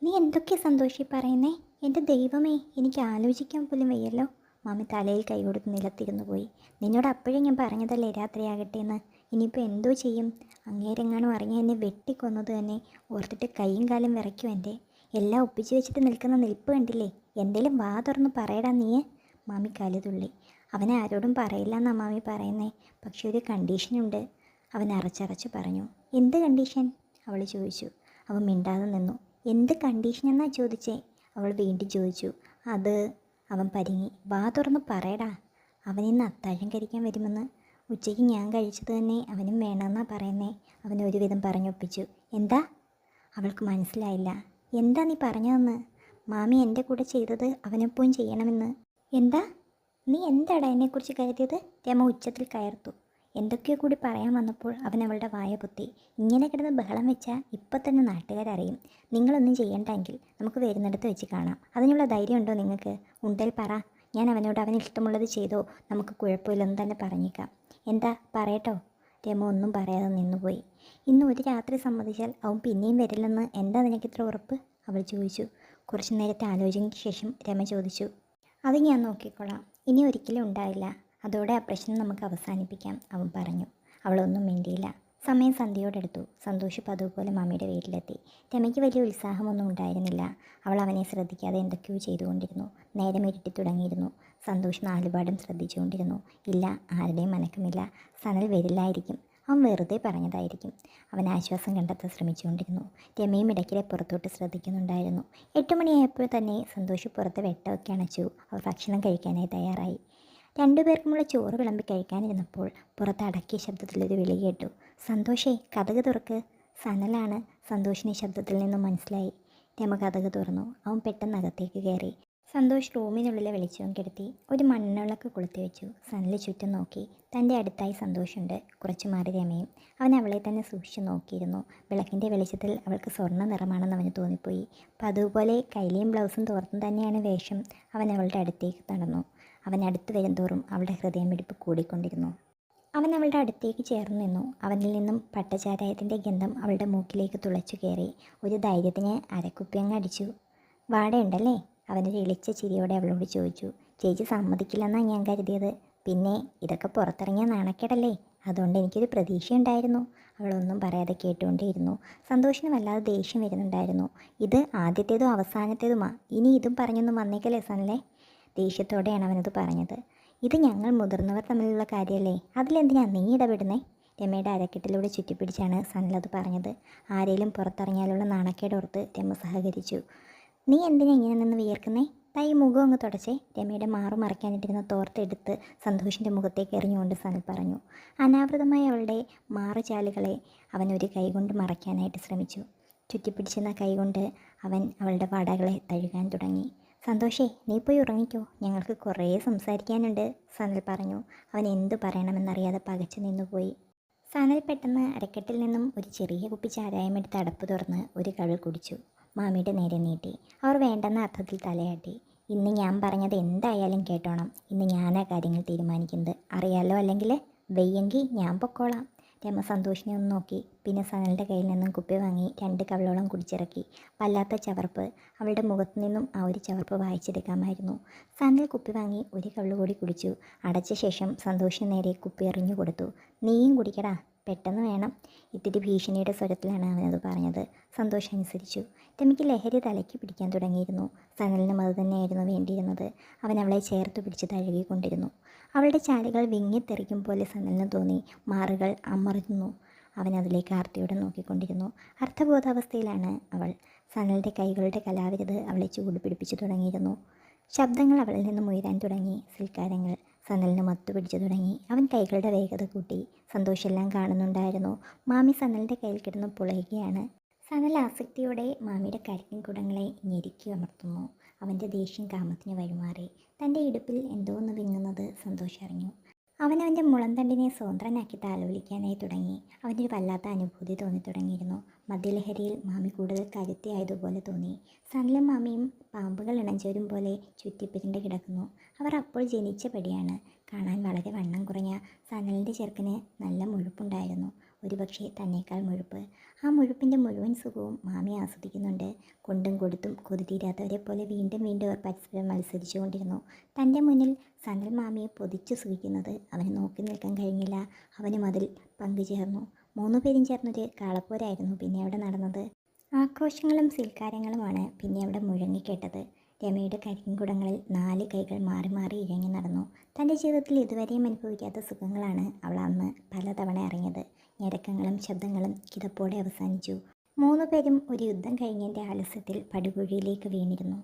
നീ എന്തൊക്കെ സന്തോഷി പറയുന്നേ? എൻ്റെ ദൈവമേ, എനിക്ക് ആലോചിക്കാൻ പോലും വയ്യല്ലോ. മാമി തലയിൽ കൈ കൊടുത്ത് നിലത്തിരുന്നു പോയി. നിന്നോട് അപ്പോഴേ ഞാൻ പറഞ്ഞതല്ലേ രാത്രിയാകട്ടെ എന്ന്. ഇനിയിപ്പോൾ എന്തോ ചെയ്യും? അങ്ങേരെങ്ങാനും അറിഞ്ഞ എന്നെ വെട്ടിക്കൊന്നത് തന്നെ ഓർത്തിട്ട് കൈയും കാലും വിറയ്ക്കും എൻ്റെ. എല്ലാം ഒപ്പിച്ച് വെച്ചിട്ട് നിൽക്കുന്ന നിൽപ്പ് കണ്ടില്ലേ? എന്തേലും വാ തുറന്ന് പറയടാ നീ. മാമി കലുതുള്ളി. അവനെ ആരോടും പറയില്ല എന്നാ മാമി പറയുന്നേ. പക്ഷെ ഒരു കണ്ടീഷനുണ്ട്. അവൻ അറച്ചറച്ച് പറഞ്ഞു. എന്ത് കണ്ടീഷൻ? അവൾ ചോദിച്ചു. അവൻ മിണ്ടാതെ നിന്നു. എന്ത് കണ്ടീഷനെന്നാ ചോദിച്ചേ? അവൾ വീണ്ടും ചോദിച്ചു. അത് അവൻ പരിങ്ങി. വാ തുറന്ന് പറയടാ. അവൻ ഇന്ന് അത്താഴം കഴിക്കാൻ വരുമെന്ന്. ഉച്ചയ്ക്ക് ഞാൻ കഴിച്ചത് തന്നെ അവനും വേണമെന്നാ പറയുന്നേ. അവൻ ഒരുവിധം പറഞ്ഞൊപ്പിച്ചു. എന്താ? അവൾക്ക് മനസ്സിലായില്ല. എന്താ നീ പറഞ്ഞതെന്ന്? മാമി എൻ്റെ കൂടെ ചെയ്തത് അവനൊപ്പം ചെയ്യണമെന്ന്. എന്താ? നീ എന്താടാ എന്നെക്കുറിച്ച് കരുതിയത്? രമ ഉച്ചത്തിൽ കയർത്തു. എന്തൊക്കെയോ കൂടി പറയാൻ വന്നപ്പോൾ അവൻ അവളുടെ വായ പൊത്തി. ഇങ്ങനെ കിടന്ന് ബഹളം വെച്ചാൽ ഇപ്പം തന്നെ നാട്ടുകാരറിയും. നിങ്ങളൊന്നും ചെയ്യണ്ടെങ്കിൽ നമുക്ക് വരുന്നിടത്ത് വെച്ച് കാണാം. അതിനുള്ള ധൈര്യമുണ്ടോ നിങ്ങൾക്ക്? ഉണ്ടേൽ പറ. ഞാൻ അവനോട് അവന് ഇഷ്ടമുള്ളത് ചെയ്തോ, നമുക്ക് കുഴപ്പമില്ലെന്ന് തന്നെ പറഞ്ഞേക്കാം. എന്താ പറയട്ടോ? രമ ഒന്നും പറയാതെ നിന്നുപോയി. ഇന്ന് ഒരു രാത്രി സമ്മതിച്ചാൽ അവൻ പിന്നെയും വരില്ലെന്ന് എന്താ നിനക്കിത്ര ഉറപ്പ്? അവൾ ചോദിച്ചു. കുറച്ചു നേരത്തെ ആലോചനയ്ക്ക് ശേഷം രമ ചോദിച്ചു. അത് ഞാൻ നോക്കിക്കോളാം. ഇനി ഒരിക്കലും ഉണ്ടാവില്ല. അതോടെ ആ പ്രശ്നം നമുക്ക് അവസാനിപ്പിക്കാം, അവൻ പറഞ്ഞു. അവളൊന്നും മിണ്ടിയില്ല. സമയം സന്ധ്യയോടെടുത്തു. സന്തോഷ് പതുപോലെ മമ്മിയുടെ വീട്ടിലെത്തി. രമയ്ക്ക് വലിയ ഉത്സാഹമൊന്നും ഉണ്ടായിരുന്നില്ല. അവൾ അവനെ ശ്രദ്ധിക്കാതെ എന്തൊക്കെയോ ചെയ്തുകൊണ്ടിരുന്നു. നേരം ഇരുട്ടി തുടങ്ങിയിരുന്നു. സന്തോഷ് നാലുപാടും ശ്രദ്ധിച്ചുകൊണ്ടിരുന്നു. ഇല്ല, ആരുടെയും അനക്കമില്ല. സനൽ വരില്ലായിരിക്കും. അവൻ വെറുതെ പറഞ്ഞതായിരിക്കും. അവൻ ആശ്വാസം കണ്ടെത്താൻ ശ്രമിച്ചുകൊണ്ടിരുന്നു. രമയും ഇടയ്ക്കിടെ പുറത്തോട്ട് ശ്രദ്ധിക്കുന്നുണ്ടായിരുന്നു. 8 മണിയായപ്പോൾ തന്നെ സന്തോഷ് പുറത്ത് വെട്ടമൊക്കെ അണച്ചു. അവർ ഭക്ഷണം കഴിക്കാനായി തയ്യാറായി. രണ്ടുപേർക്കുമുള്ള ചോറ് വിളമ്പി കഴിക്കാനിരുന്നപ്പോൾ പുറത്ത് അടക്കിയ ശബ്ദത്തിലൊരു വിളി കേട്ടു. സന്തോഷേ, കതക് തുറക്ക്. സനലാണ്. സന്തോഷിനെ ശബ്ദത്തിൽ നിന്നും മനസ്സിലായി. രമ കതക് തുറന്നു. അവൻ പെട്ടെന്ന് അകത്തേക്ക് കയറി. സന്തോഷ് റൂമിനുള്ളിലെ വെളിച്ചവും കെടുത്തി ഒരു മണ്ണിളക്ക് കൊളുത്തി വെച്ചു. സനൽ ചുറ്റും നോക്കി. തൻ്റെ അടുത്തായി സന്തോഷുണ്ട്. കുറച്ചു മാറി രമയും. അവൻ അവളെ തന്നെ സൂക്ഷിച്ചു നോക്കിയിരുന്നു. വിളക്കിൻ്റെ വെളിച്ചത്തിൽ അവൾക്ക് സ്വർണ്ണ നിറമാണെന്ന് അവന് തോന്നിപ്പോയി. പതിവ് പോലെ കൈലിയും ബ്ലൗസും തോർത്തും തന്നെയാണ് വേഷം. അവൻ അവളുടെ അടുത്തേക്ക് നടന്നു. അവൻ അടുത്ത് വരുംതോറും അവളുടെ ഹൃദയമിടിപ്പ് കൂടിക്കൊണ്ടിരുന്നു. അവൻ അവളുടെ അടുത്തേക്ക് ചേർന്ന് നിന്നു. അവനിൽ നിന്നും പട്ടചാരായത്തിൻ്റെ ഗന്ധം അവളുടെ മൂക്കിലേക്ക് തുളച്ചു കയറി. ഒരു ധൈര്യത്തിന് അരക്കുപ്പിയങ്ങ് അടിച്ചു. വാടയുണ്ടല്ലേ? അവനൊരു ഇളിച്ച ചിരിയോടെ അവളോട് ചോദിച്ചു. ചേച്ചി സമ്മതിക്കില്ലെന്നാണ് ഞാൻ കരുതിയത്. പിന്നെ ഇതൊക്കെ പുറത്തിറങ്ങിയ നാണക്കേടല്ലേ? അതുകൊണ്ട് എനിക്കൊരു പ്രതീക്ഷയുണ്ടായിരുന്നു. അവളൊന്നും പറയാതെ കേട്ടുകൊണ്ടേയിരുന്നു. സന്തോഷിന് വല്ലാതെ ദേഷ്യം വരുന്നുണ്ടായിരുന്നു. ഇത് ആദ്യത്തേതും അവസാനത്തേതുമാ. ഇനി ഇതും പറഞ്ഞൊന്നും വന്നേക്കല്ലേ സനലേ? ദേഷ്യത്തോടെയാണ് അവനത് പറഞ്ഞത്. ഇത് ഞങ്ങൾ മുതിർന്നവർ തമ്മിലുള്ള കാര്യമല്ലേ, അതിലെന്തിനാ നീ ഇടപെടുന്നേ? രമയുടെ അരക്കെട്ടിലൂടെ ചുറ്റിപ്പിടിച്ചാണ് സനൽ അത് പറഞ്ഞത്. ആരെങ്കിലും പുറത്തിറങ്ങിയാലുള്ള നാണക്കേടോർത്ത് രമ സഹകരിച്ചു. നീ എന്തിനാ ഇങ്ങനെ നിന്ന് വിയർക്കുന്നേ? തൈ മുഖം അങ്ങ് തുടച്ചേ. രമയുടെ മാറു മറയ്ക്കാനിട്ടിരുന്ന തോർത്തെടുത്ത് സന്തോഷിൻ്റെ മുഖത്തേക്ക് എറിഞ്ഞുകൊണ്ട് സനൽ പറഞ്ഞു. അനാവൃതമായ അവളുടെ മാറുചാലുകളെ അവൻ ഒരു കൈകൊണ്ട് മറയ്ക്കാനായിട്ട് ശ്രമിച്ചു. ചുറ്റിപ്പിടിച്ചിരുന്ന കൈകൊണ്ട് അവൻ അവളുടെ വടകളെ തഴുകാൻ തുടങ്ങി. സന്തോഷേ, നീ പോയി ഉറങ്ങിക്കോ, ഞങ്ങൾക്ക് കുറേ സംസാരിക്കാനുണ്ട്, സനൽ പറഞ്ഞു. അവൻ എന്തു പറയണമെന്നറിയാതെ പകച്ചു നിന്നുപോയി. സനൽ പെട്ടെന്ന് അരക്കെട്ടിൽ നിന്നും ഒരു ചെറിയ കുപ്പി ചാരായമെടുത്ത് അടപ്പ് തുറന്ന് ഒരു കവിൾ കുടിച്ചു. മാമിയുടെ നേരെ നീട്ടി. അവർ വേണ്ടെന്ന അർത്ഥത്തിൽ തലയാട്ടി. ഇന്ന് ഞാൻ പറഞ്ഞത് എന്തായാലും കേട്ടോണം. ഇന്ന് ഞാനാ കാര്യങ്ങൾ തീരുമാനിക്കുന്നത്, അറിയാലോ? അല്ലെങ്കിൽ വെയ്യെങ്കിൽ ഞാൻ പൊക്കോളാം. രമ സന്തോഷിനെ ഒന്ന് നോക്കി. പിന്നെ സനലിൻ്റെ കയ്യിൽ നിന്നും കുപ്പി വാങ്ങി 2 കവിളോളം കുടിച്ചിറക്കി. വല്ലാത്ത ചവർപ്പ്. അവളുടെ മുഖത്തു നിന്നും ആ ഒരു ചവർപ്പ് വായിച്ചെടുക്കാമായിരുന്നു. സനൽ കുപ്പി വാങ്ങി ഒരു കവിള് കൂടി കുടിച്ചു. അടച്ച ശേഷം സന്തോഷിന് നേരെ കുപ്പി എറിഞ്ഞു കൊടുത്തു. നീയും കുടിക്കടാ, പെട്ടെന്ന് വേണം. ഇത്തിരി ഭീഷണിയുടെ സ്വരത്തിലാണ് അവനത് പറഞ്ഞത്. സന്തോഷം അനുസരിച്ചു. രമയ്ക്ക് ലഹരി തലയ്ക്ക് പിടിക്കാൻ തുടങ്ങിയിരുന്നു. സനലിനും അത് തന്നെയായിരുന്നു വേണ്ടിയിരുന്നത്. അവൻ അവളെ ചേർത്ത് പിടിച്ച് തഴുകിക്കൊണ്ടിരുന്നു. അവളുടെ ചാലുകൾ വിങ്ങിത്തെറിക്കും പോലെ സനലിന് തോന്നി. മാറുകൾ അമർന്നു. അവൻ അതിലേക്ക് ആർത്തിയോടെ നോക്കിക്കൊണ്ടിരുന്നു. അർത്ഥബോധാവസ്ഥയിലാണ് അവൾ. സനലിൻ്റെ കൈകളുടെ കലാവിരുത് അവളെ ചൂട് പിടിപ്പിച്ചു തുടങ്ങിയിരുന്നു. ശബ്ദങ്ങൾ അവളിൽ നിന്നും ഉയരാൻ തുടങ്ങി. സിൽക്കാരങ്ങൾ സനലിന് മത്തു പിടിച്ചു തുടങ്ങി. അവൻ കൈകളുടെ വേഗത കൂട്ടി. സന്തോഷമെല്ലാം കാണുന്നുണ്ടായിരുന്നു. മാമി സനലിൻ്റെ കയ്യിൽ കിടന്ന് പുളയുകയാണ്. സനൽ ആസക്തിയോടെ മാമിയുടെ കരിക്കിൻ കുടങ്ങളെ ഞെരുക്കി അമർത്തുന്നു. അവൻ്റെ ദേഷ്യം കാമത്തിന് വഴിമാറി. തൻ്റെ ഇടുപ്പിൽ എന്തോ ഒന്ന് വിങ്ങുന്നത് സന്തോഷം അറിഞ്ഞു. അവൻ്റെ മുളന്തണ്ടിനെ സ്വതന്ത്രനാക്കി താലോലിക്കാനായി തുടങ്ങി. അവനൊരു വല്ലാത്ത അനുഭൂതി തോന്നിത്തുടങ്ങിയിരുന്നു. മദ്യലഹരിയിൽ മാമി കൂടുതൽ കരുത്തിയായതുപോലെ തോന്നി. സനലും മാമിയും പാമ്പുകൾ ഇണഞ്ചേരും പോലെ ചുറ്റിപ്പിരിണ്ട് കിടക്കുന്നു. അവർ അപ്പോൾ ജനിച്ച പടിയാണ്. കാണാൻ വളരെ വണ്ണം കുറഞ്ഞ സനലിൻ്റെ ചെറുക്കന് നല്ല മുഴുപ്പുണ്ടായിരുന്നു. ഒരുപക്ഷെ തന്നേക്കാൾ മുഴുപ്പ്. ആ മുഴുപ്പിൻ്റെ മുഴുവൻ സുഖവും മാമി ആസ്വദിക്കുന്നുണ്ട്. കൊണ്ടും കൊടുത്തും കൊതി തീരാത്തവരെ പോലെ വീണ്ടും വീണ്ടും അവർ പരസ്പരം മത്സരിച്ചു കൊണ്ടിരുന്നു. തൻ്റെ മുന്നിൽ സനൽ മാമിയെ പൊതിച്ചു സുഖിക്കുന്നത് അവന് നോക്കി നിൽക്കാൻ കഴിഞ്ഞില്ല. അവനും അതിൽ പങ്കുചേർന്നു. 3 പേരും ചേർന്നൊരു കാളപ്പോരായിരുന്നു പിന്നെ അവിടെ നടന്നത്. ആക്രോശങ്ങളും സീൽക്കാരങ്ങളുമാണ് പിന്നെ അവിടെ മുഴങ്ങിക്കേട്ടത്. രമയുടെ കരിങ്കുടങ്ങളിൽ 4 കൈകൾ മാറി മാറി ഇഴങ്ങി നടന്നു. തൻ്റെ ജീവിതത്തിൽ ഇതുവരെയും അനുഭവിക്കാത്ത സുഖങ്ങളാണ് അവൾ അന്ന് പലതവണ അറിഞ്ഞത്. ഞരക്കങ്ങളും ശബ്ദങ്ങളും കിതപ്പോടെ അവസാനിച്ചു. 3 പേരും ഒരു യുദ്ധം കഴിഞ്ഞതിൻ്റെ ആലസ്യത്തിൽ പടുകുഴിയിലേക്ക് വീണിരുന്നു.